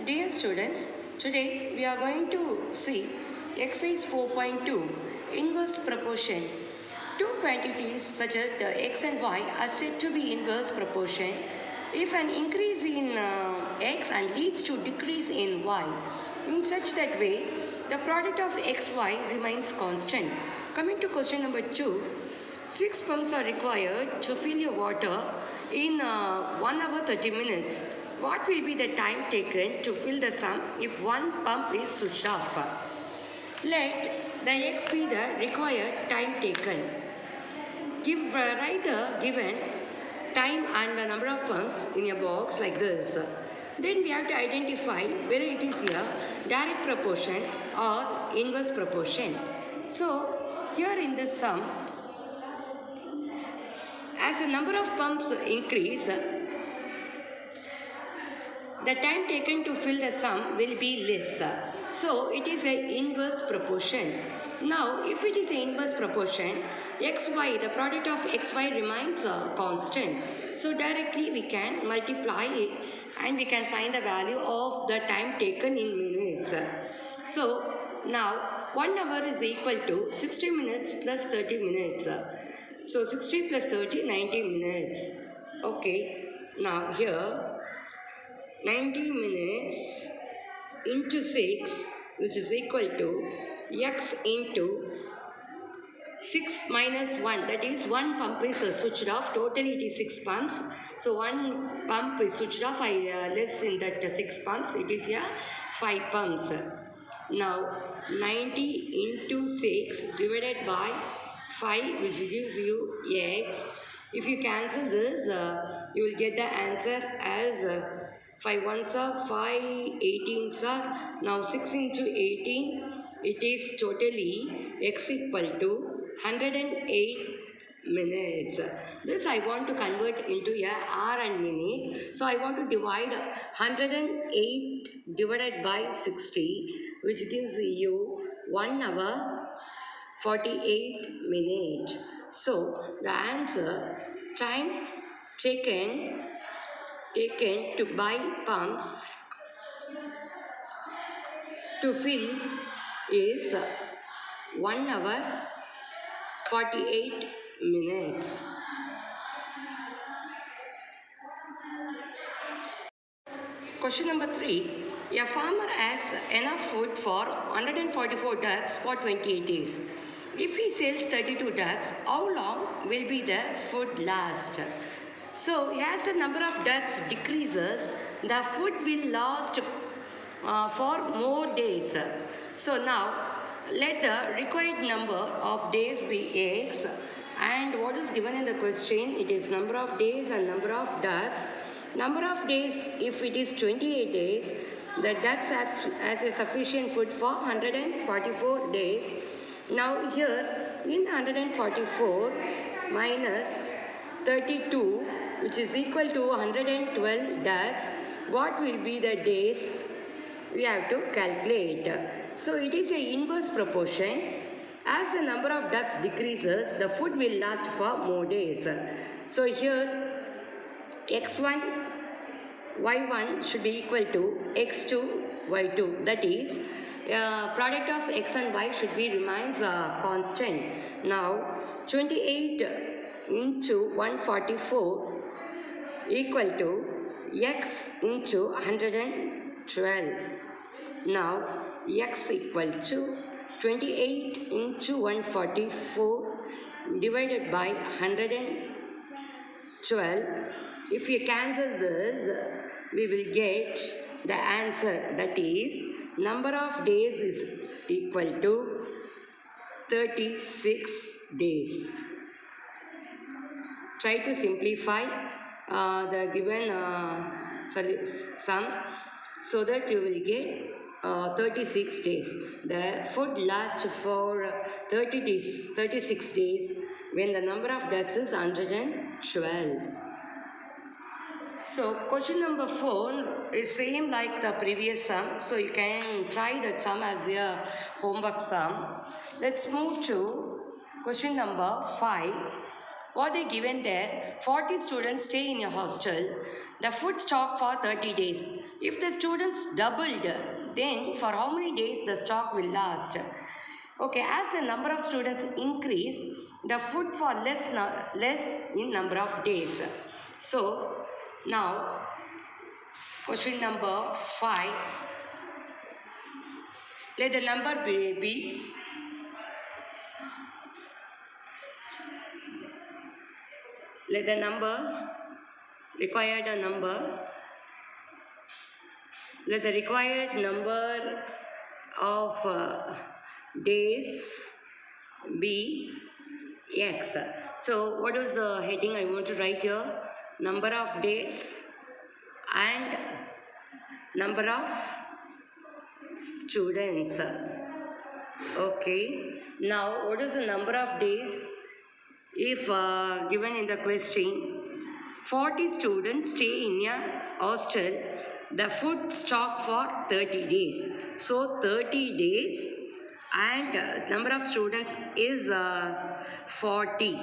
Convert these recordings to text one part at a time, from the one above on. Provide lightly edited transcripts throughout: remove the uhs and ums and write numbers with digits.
Dear students, today we are going to see exercise 4.2 inverse proportion. Two quantities such as the x and y are said to be inverse proportion if an increase in x and leads to decrease in y in such that way the product of xy remains constant. Coming to question number 2, 6 pumps are required to fill your water in 1 hour 30 minutes. What will be the time taken to fill the sum if one pump is switched off? Let the x be the required time taken. Write the given time and the number of pumps in a box like this. Then we have to identify whether it is a direct proportion or inverse proportion. So here in this sum, as the number of pumps increase, the time taken to fill the sum will be less. So it is an inverse proportion. Now if it is an inverse proportion, xy, the product of xy remains constant. So directly we can multiply it and we can find the value of the time taken in minutes. So now 1 hour is equal to 60 minutes plus 30 minutes. So 60 plus 30, 90 minutes. Okay, now here 90 minutes into 6, which is equal to x into 6 minus 1, that is 1 pump is switched off. Totally it is 6 pumps. So 1 pump is switched off. I less in that 6 pumps. It is 5 pumps. Now 90 into 6 divided by 5, which gives you x. If you cancel this, you will get the answer as 5 ones are 5, 18s are. Now 6 into 18, it is totally x equal to 108 minutes. This I want to convert into a hour and minute. So I want to divide 108 divided by 60, which gives you 1 hour 48 minutes. So the answer, time taken to buy pumps to fill is 1 hour 48 minutes. Question number 3. A farmer has enough food for 144 ducks for 28 days. If he sells 32 ducks, how long will be the food last? So as the number of ducks decreases, the food will last for more days. So now let the required number of days be x, and what is given in the question, it is number of days and number of ducks. Number of days, if it is 28 days, the ducks has a sufficient food for 144 days. Now here in 144 minus 32, which is equal to 112 ducks, what will be the days? We have to calculate. So it is a inverse proportion. As the number of ducks decreases, the food will last for more days. So here x1, y1 should be equal to x2, y2. That is, product of x and y should be remains constant. Now 28 into 144 equal to x into 112. Now x equal to 28 into 144 divided by 112. If you cancel this, we will get the answer, that is number of days is equal to 36 days. Try to simplify the given sum so that you will get 36 days. The food lasts for 36 days when the number of ducks is 112. So question number 4 is same like the previous sum. So you can try that sum as a homework sum. Let's move to question number 5. what they given there, 40 students stay in a hostel, the food stock for 30 days. If the students doubled, then for how many days the stock will last? Okay, as the number of students increase, the food for less in number of days. So, now, question number 5. Let the number be let the number required a number. Let the required number of days be x. So what is the heading I want to write here? Number of days and number of students. Okay. Now what is the number of days? If given in the question, 40 students stay in a hostel, the food stock for 30 days. So 30 days and number of students is 40.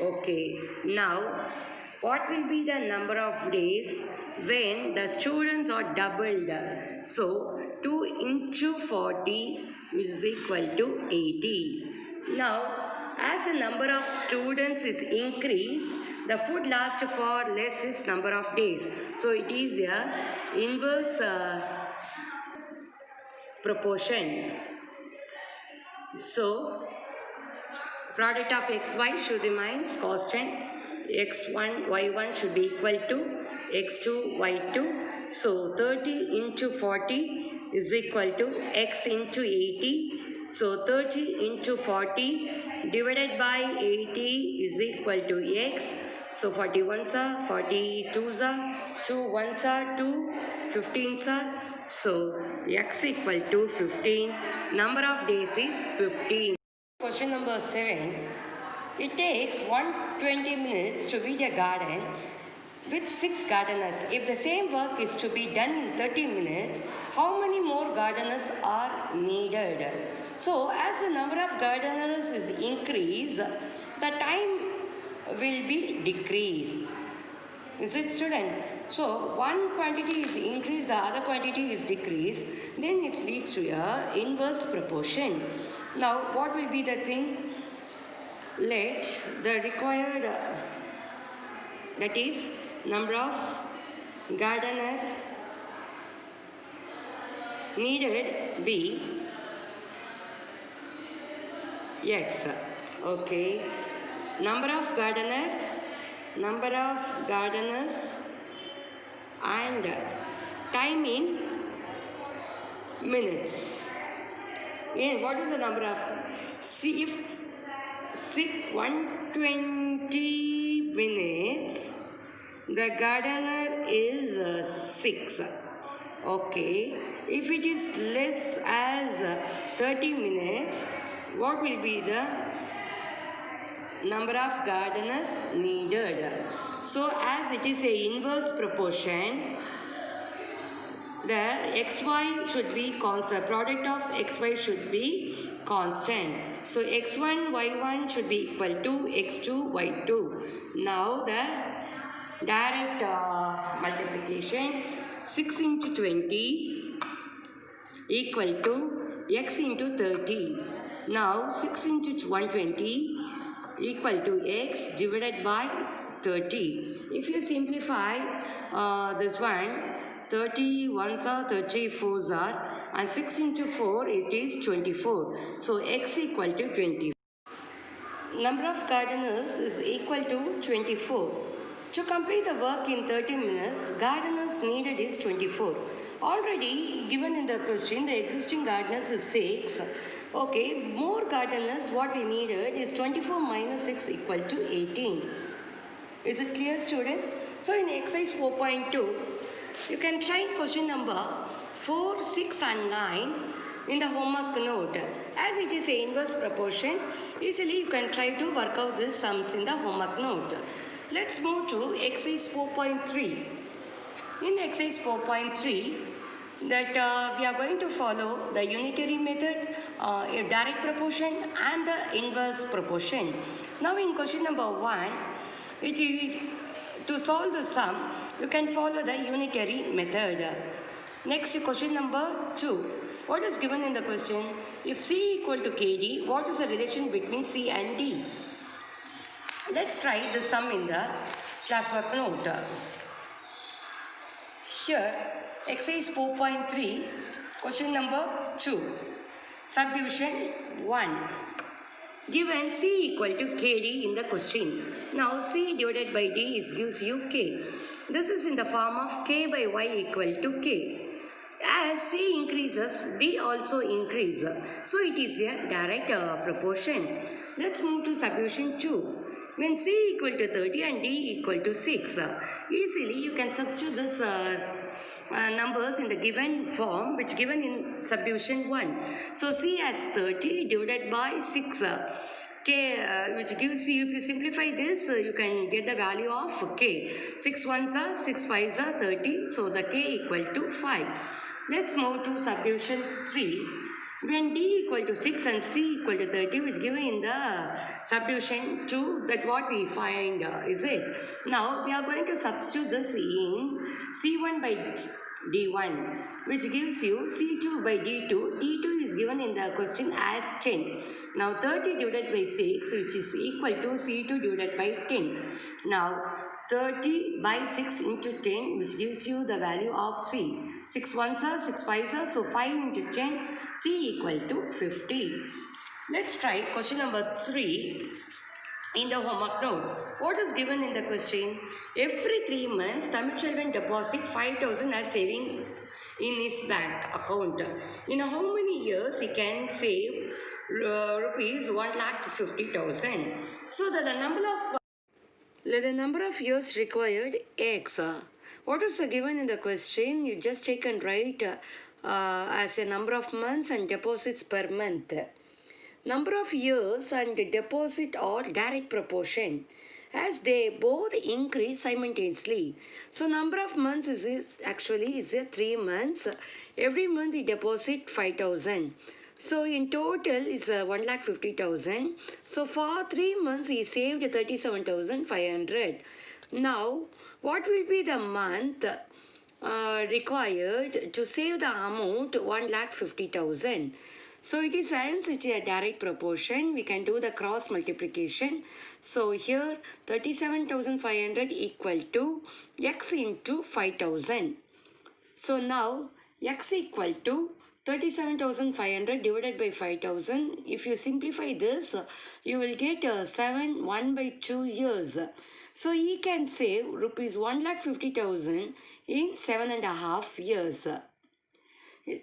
Okay. Now, what will be the number of days when the students are doubled? So 2 into 40 is equal to 80. Now, as the number of students is increased, the food lasts for less is number of days. So it is a inverse proportion. So product of xy should remain constant. x1 y1 should be equal to x2 y2. So 30 into 40 is equal to x into 80. So 30 into 40 divided by 80 is equal to x. So 41s are 42s are 2 1s are 2 15s are. So x equal to 15. Number of days is 15. Question number 7. It takes 120 minutes to weed a garden with 6 gardeners. If the same work is to be done in 30 minutes, how many more gardeners are needed? So, as the number of gardeners is increased, the time will be decreased. Is it, student? So, one quantity is increased, the other quantity is decreased, then it leads to a inverse proportion. Now, what will be the thing? Let the required, that is, number of gardener needed be x. Okay. Number of gardeners and time in minutes. And what is the number of? See, if 120 minutes, the gardener is 6. Okay. If it is less as 30 minutes, what will be the number of gardeners needed? So, as it is a inverse proportion, the xy should be constant. Product of xy should be constant. So, x1 y1 should be equal to x2 y2. Now, the direct multiplication, 6 into 20 equal to x into 30. Now, 6 into 120 equal to x divided by 30. If you simplify this one, 30 ones are 34s are, and 6 into 4 it is 24. So x equal to 20. Number of gardeners is equal to 24. To complete the work in 30 minutes, gardeners needed is 24. Already given in the question, the existing gardeners is 6. Okay, more gardeners, what we needed is 24 minus 6 equal to 18. Is it clear, student? So in exercise 4.2, you can try question number 4, 6 and 9 in the homework note. As it is a inverse proportion, easily you can try to work out these sums in the homework note. Let's move to exercise 4.3. In exercise 4.3, that we are going to follow the unitary method, direct proportion and the inverse proportion. Now in question number 1, to solve the sum, you can follow the unitary method. Next, question number 2. What is given in the question? If C equal to KD, what is the relation between C and D? Let's try the sum in the classwork note. Here, exercise 4.3, question number 2, subdivision 1. Given C equal to KD in the question. Now C divided by D gives you K. This is in the form of K by Y equal to K. As C increases, D also increases. So it is a direct proportion. Let's move to subdivision 2. When C equal to 30 and D equal to 6, easily you can substitute this numbers in the given form which given in subdivision 1. So C as 30 divided by 6. K, which gives you, if you simplify this, you can get the value of K. 6 ones are 6 5s are 30, so the K equal to 5. Let's move to subdivision 3. When D equal to 6 and C equal to 30, which given in the subdivision 2, that what we find is it. Now we are going to substitute this in C1 by D1, which gives you C2 by D2. D2 is given in the question as 10. Now 30 divided by 6, which is equal to C2 divided by 10. Now 30 by 6 into 10, which gives you the value of C. 6 ones are 6 5s are, so 5 into 10, C equal to 50. Let's try question number 3 in the homework note. What is given in the question? Every 3 months, Tamil deposit 5,000 as saving in his bank account. In how many years he can save rupees 1,50,000? So that the number of years required X. What is given in the question? You just take and write as a number of months and deposits per month. Number of years and deposit are direct proportion as they both increase simultaneously. So number of months is actually 3 months. Every month he deposit 5,000. So in total it's 1,50,000. So for 3 months he saved 37,500. Now what will be the month required to save the amount 1,50,000? So it is hence it's a direct proportion. We can do the cross multiplication. So here 37,500 equal to X into 5,000. So now X equal to 37,500 divided by 5,000. If you simplify this, you will get 7 1 by 2 years. So he can save rupees 1,50,000 in 7.5 years.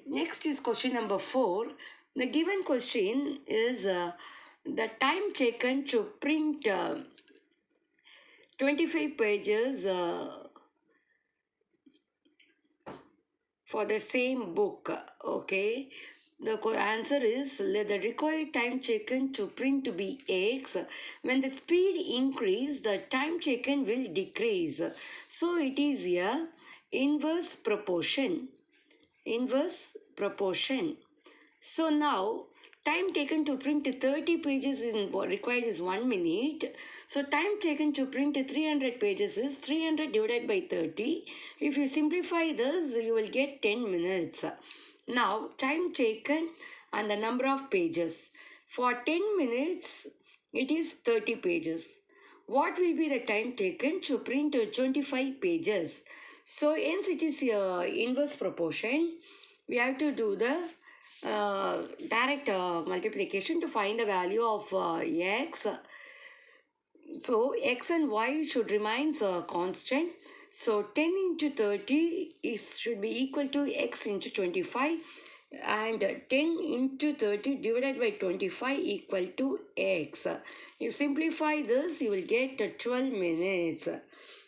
Next is question number 4. The given question is the time taken to print 25 pages for the same book. Okay. The answer is let the required time taken to print to be X. When the speed increase, the time taken will decrease. So it is a inverse proportion. Inverse proportion. So now time taken to print 30 pages is required is 1 minute. So time taken to print 300 pages is 300 divided by 30. If you simplify this, you will get 10 minutes. Now time taken and the number of pages. For 10 minutes, it is 30 pages. What will be the time taken to print 25 pages? So hence it is inverse proportion. We have to do the direct multiplication to find the value of X. So X and Y should remain constant. So 10 into 30 should be equal to X into 25, and 10 into 30 divided by 25 equal to X. You simplify this, you will get 12 minutes.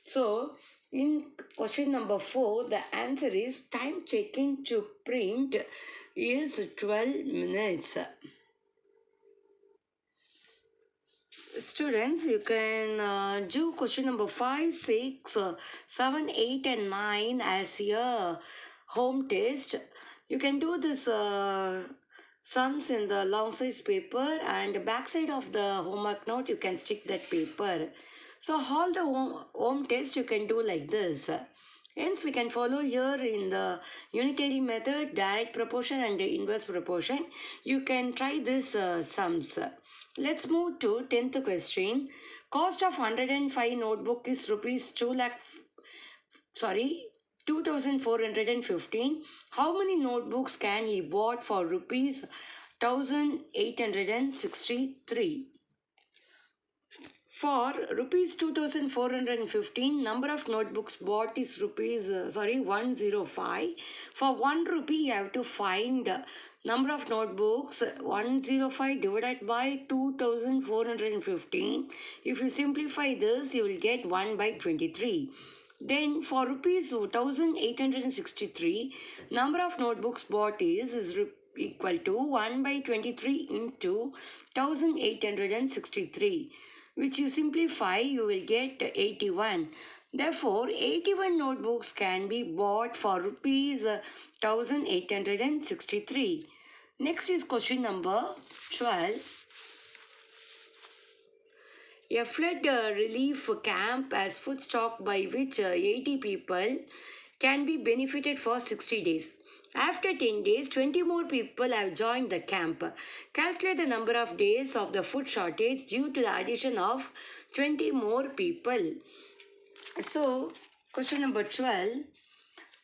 So in question number 4, the answer is time taken to print is 12 minutes. Students, you can do question number 5, 6, 7, 8 and 9 as your home test. You can do this sums in the long size paper, and back side of the homework note you can stick that paper. So all the home test you can do like this. Hence we can follow here in the unitary method, direct proportion and the inverse proportion. You can try this sums. Let's move to 10th question. Cost of 105 notebook is rupees 2415. How many notebooks can he bought for rupees 1863? For rupees 2415, number of notebooks bought is 105. For 1 rupee, you have to find number of notebooks 105 divided by 2415. If you simplify this, you will get 1 by 23. Then for rupees 1863, number of notebooks bought is equal to 1 by 23 into 1863, which you simplify, you will get 81. Therefore, 81 notebooks can be bought for rupees 1863. Next is question number 12. A flood relief camp as food stock by which 80 people can be benefited for 60 days. After 10 days, 20 more people have joined the camp. Calculate the number of days of the food shortage due to the addition of 20 more people. So, question number 12.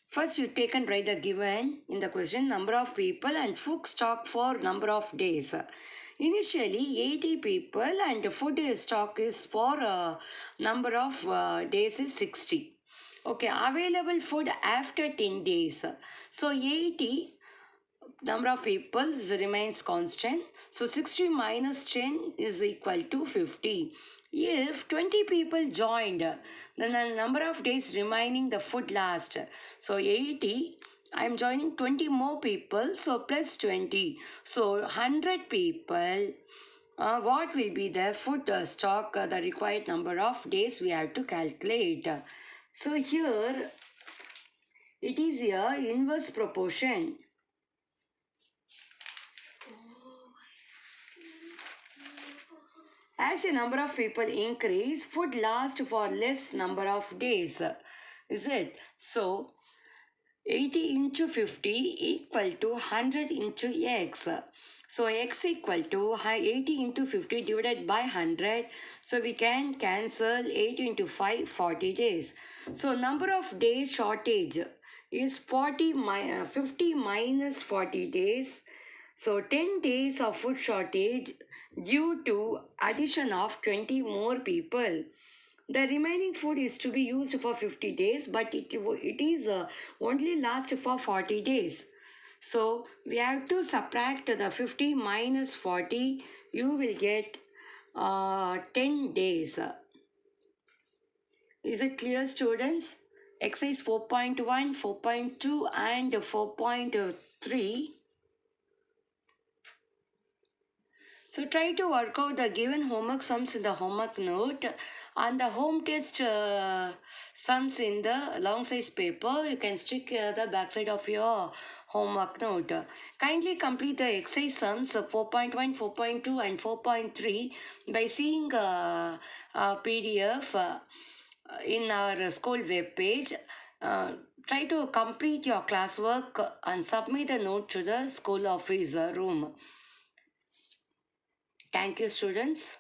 First, you take and write the given in the question number of people and food stock for number of days. Initially, 80 people and food stock is for number of days is 60. Okay, available food after 10 days. So, 80 number of people remains constant. So, 60 minus 10 is equal to 50. If 20 people joined, then the number of days remaining the food last. So, 80. I am joining 20 more people, so plus 20. So 100 people, what will be the food stock, the required number of days we have to calculate. So here, it is a inverse proportion. As the number of people increase, food lasts for less number of days. Is it? So, 80 into 50 equal to 100 into x. So x equal to 80 into 50 divided by 100. So we can cancel 80 into 5, 40 days. So number of days shortage is 50 minus 40 days. So 10 days of food shortage due to addition of 20 more people. The remaining food is to be used for 50 days, but it is only last for 40 days. So we have to subtract the 50 minus 40. You will get 10 days. Is it clear, students? Exercise 4.1, 4.2 and 4.3. So try to work out the given homework sums in the homework note and the home test sums in the long size paper. You can stick the backside of your homework note. Kindly complete the exercise sums 4.1, 4.2 and 4.3 by seeing PDF in our school web page. Try to complete your classwork and submit the note to the school office room. Thank you, students.